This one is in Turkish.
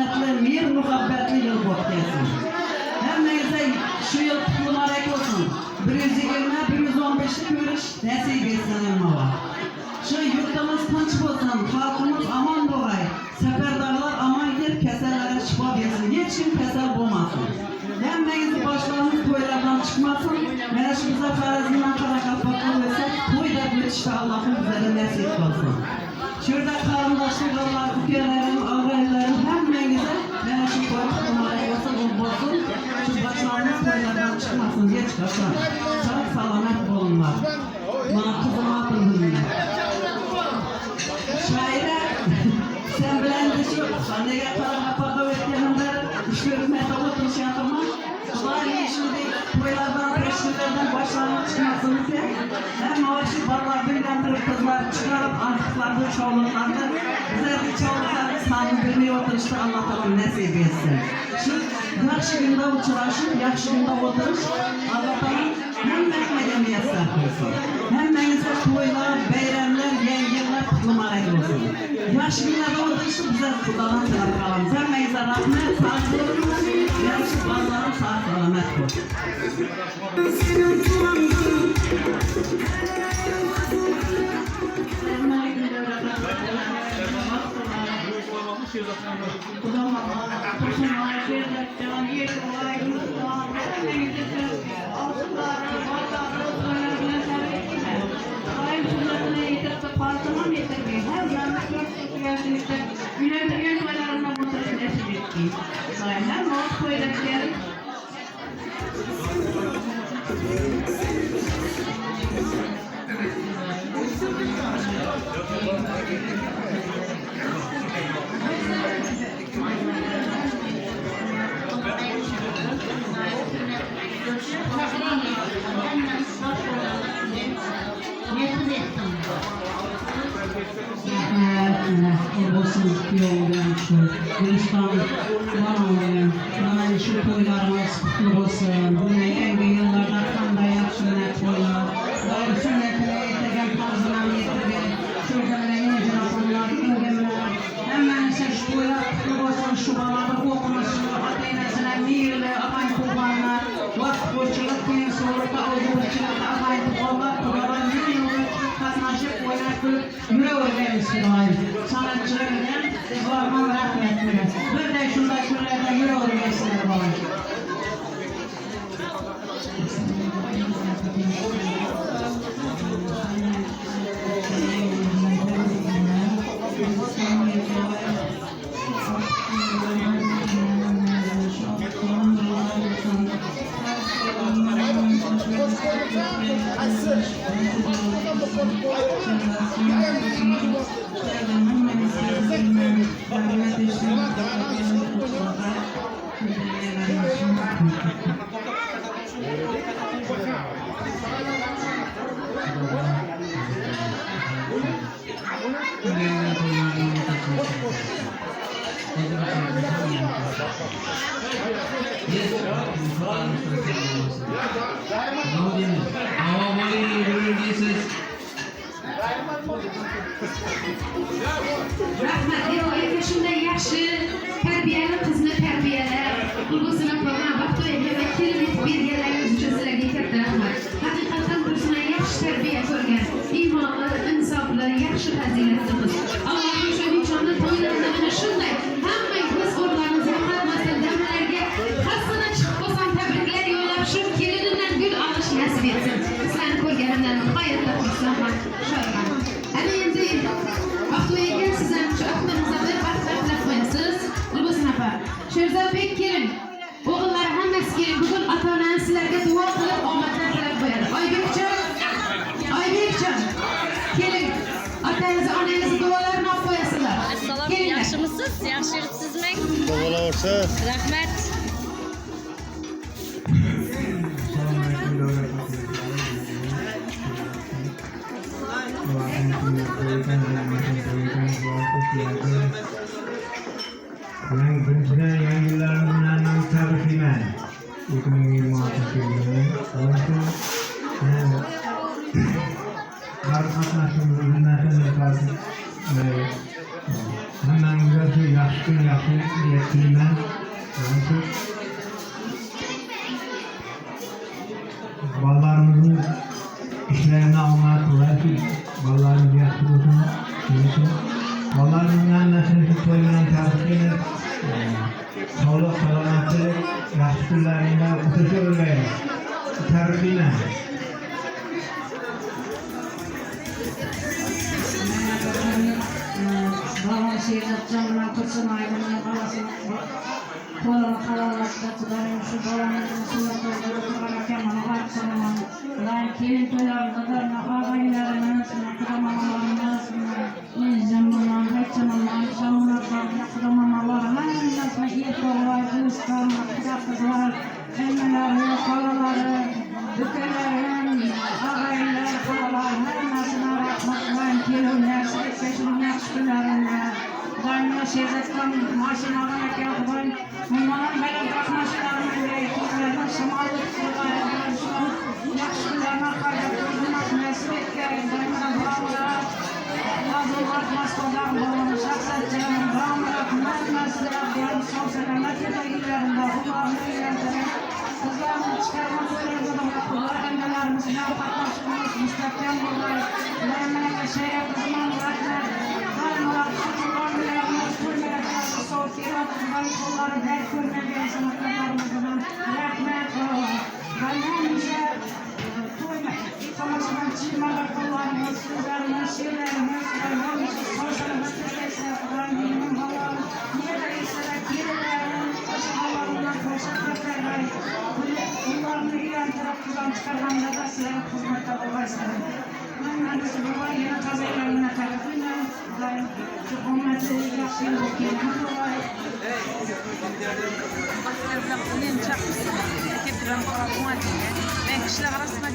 selametli, mir muhabbetli yıl geçsin. Heminize şu yıl kutlu mübarek olsun. 120-115'lik görüş nasip etsin Elmava. Şu yurtımız tinç olsun, halkımız aman boğay. Seferdarlar aman gel, kesellere şifa versin. Hiç kim kesel olmasın. Heminizi başlarımız toylardan çıkmasın. Mene şu bize farazinden kara kapaklı olsak, toy da geçişte Allah'ın bize de nasip olsun. Şurada karındaşlıklar, kukyelerin, ağrayların heminize mene şu koyuk numarayı olsun, olsun. Şu başlarımız toylardan çıkmasın, geç kaçan. Sağ salamet olunlar. Bana kızım atın. Şaire, sen bilen de şu, anneye kara kapaklı etkenimler, iş görmekte oturmuş yapımı. Var ya şimdi toylardan, peşirlerden başlarına çıkmasını diye. Hem maaşı barlar birlendirip kızlar çıkarıp artıklarda, çoğuluklarda, güzel çoğuluklarda sahne bilmeyi oturuştu Allah tamam nasip etsin. Şu yakşı günde uçuraşıp, yakşı günde oturuş, Allah tamam hem mehmedemiyet sarkılsın. Hem menizde toylar, beyrenler, yengeler, kutlumarek olsun. Yaş günlerde oturuştu bize kudadan taraf kalalım. Sen menizde rahmet, sağlık olsun. Yarışı bazılarım sağ salamet olsun. Olsun yoldan şu Gülistan var olayım. Bana şu toylarımız kutlu olsun. Bunu en büyük yıllarda kanda yapsınlar toylar. Doğru sünnetine yetirgen tarzına yetirgen. Şuradan yine canafonlar, ingemler. Hemen ise şu toylar kutlu olsun. Şu balarda okumasın. Ateynesine mirli, akay kurbanlar. Vakit boşçılık günün soğukta olduğu boşçılıkta akay kurbanlar. Kurbanlar bir yılda katnaşıp oynatılıp yüre öğrenmişsin olayım. Sanatçılarından varman rahmet verir. Bir de şunda şuralarda yüre öğrenmişsinler olayım. Rahmat, yo'q, shunday yaxshi tarbiyali qizni tarbiyalar, ulg'usini program vaqt va kelib berganlaringiz uchun sizlarga katta rahmat. Haqiqatan bizni yaxshi tarbiya ko'rgan, iymonli, insofli, yaxshi fazilatli qiz. Allohning shu nishonni to'ylarida mana shunday hammang o'z o'rnlaringizga qatnashib damlarga qasdini chiqib qolsam tabriklar yo'llab shu kelinidan gul olish nasib etsin. Sizlarni ko'rganimdan nihoyatda xursandman, shodman. Ana endi vaqtga siz ham shu aqlingizni bir vaqtlab qo'yasiz. Ulg'usini apa, Sherzodbek kelin. O'g'illar hammasi kelin. Bugun ota-onangiz sizlarga duo qilib omadlar tilab qo'yadi. Oybekjon, kelin. Otangiz, onangiz duolarini olib qo'yasizlar. Assalom, yaxshimisiz? Yaxshi yuribsizmi? Bo'laversa. Rahmat. Yang birinchidan yangi yillarimiz bilan tabriklayman. 2026 yilini. Har qatnashimiz bilan hammangizga shu yaxshi kun yaxshi niyat qilaman. Bolalarımızın işlerine omad tilayki, bolalarımız yaxshi bo'lsin. Shuning uchun bolalarımızın hammasini shu to'y bilan tabriklaymiz. Sog'lik, salomatlik, yaxshi kunlaringda o'taveraylik. Tabriklayman. Babam şehirde canına kırsın aydınlığa kalasın. Koyalım kalalakta tutarım şu babamın kısımda koyduğu tutarken bana baksana. Ulan kelin toylarında da ağabeylerimiz, kıdamamalarımız, izlemanlar, geçemanlar, şamanlar, kıdamamalar, hangisine iyi kollar, kızlar, kızlar, elmeleri, kolaları, bükeleri, ağabeyler, kolalar, hangisine rahmatlar, kelin, seçim yaxşılarında. Daima şehirden maşinadan ekran, onların böyle bak maşinalarında ekranlardan şımarlık sırlarından şu yaxşılarına karşı kurulmak mesuliyetke daima bağlılar. Yazılmak maskodan bağlı şahsatçıların bağımlılık mesleğe son selamet yeterlilerinde Allah'ın üyeleri kızlarını çıkarma koylarında yapılar annelerimizin yapaklaşılmış müstahkem bulgar daima şehre kızman bıraklar daima kurbanlarımız kurmelerimiz soğutuyor kolları der kurmediği sanatlarımızdan rahmet olalım. Daima Savaşman çizmeler kollarımız, sözlerimiz, şiirlerimiz, daima sosyalımız, Kur'an'ın havalı, niyeler isterek gerilerinin başı havalılar, koşaklarlar, bunların ilan tarafından çıkarmanlar da sizlere hizmette olaysınız. Annesi baba yine kazaylarına tarafıyla, çok ümmeti yaşlı okuyalım kolay. Ben kişiler arasında